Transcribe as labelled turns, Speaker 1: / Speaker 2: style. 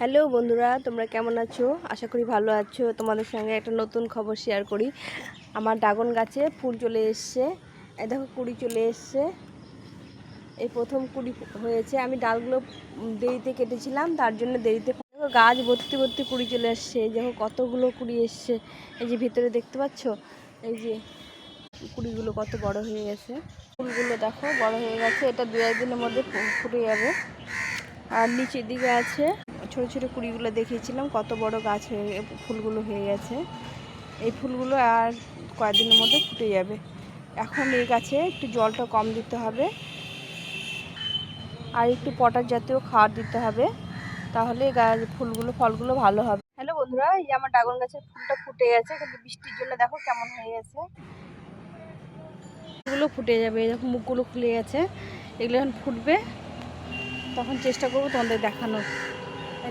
Speaker 1: Hello বন্ধুরা, তোমরা কেমন আছো? আশা করি ভালো আছো। তোমাদের সঙ্গে একটা নতুন খবর শেয়ার করি। আমার ড্রাগন গাছে ফুল চলে এসছে। এই দেখো কুড়ি চলে এসছে। এই প্রথম কুড়ি হয়েছে। আমি ডালগুলো দেরিতে কেটেছিলাম, তার জন্য দেরিতে দেখো গাছ ভর্তি ভর্তি কুড়ি চলে আসছে। এই দেখো কতগুলো কুড়ি এসছে। এই যে ভিতরে দেখতে পাচ্ছ, এই যে কুড়িগুলো কত বড় হয়ে গেছে। ফুলগুলো দেখো বড় হয়ে গেছে। এটা 2-1 দিনের মধ্যে ফুটে যাবে। আর নিচের দিকে আছে ছোট ছোট কুড়িগুলো দেখিয়েছিলাম, কত বড় গাছ হয়ে ফুলগুলো হয়ে গেছে। এই ফুলগুলো আর কয়েকদিনের মধ্যে ফুটে যাবে। এখন এই গাছে একটু জলটা কম দিতে হবে আর একটু পটাশ জাতীয় খাবার দিতে হবে, তাহলে গাছ ফলগুলো ভালো হবে। হ্যালো বন্ধুরা, এই যে আমার ড্রাগন গাছের ফুলটা ফুটে গেছে, কিন্তু বৃষ্টির জন্য দেখো কেমন হয়ে গেছে। এগুলো ফুটে যাবে, দেখো মুখগুলো খুলে গেছে। এগুলো এখন ফুটবে, তখন চেষ্টা করবো তোমাদের দেখানোর।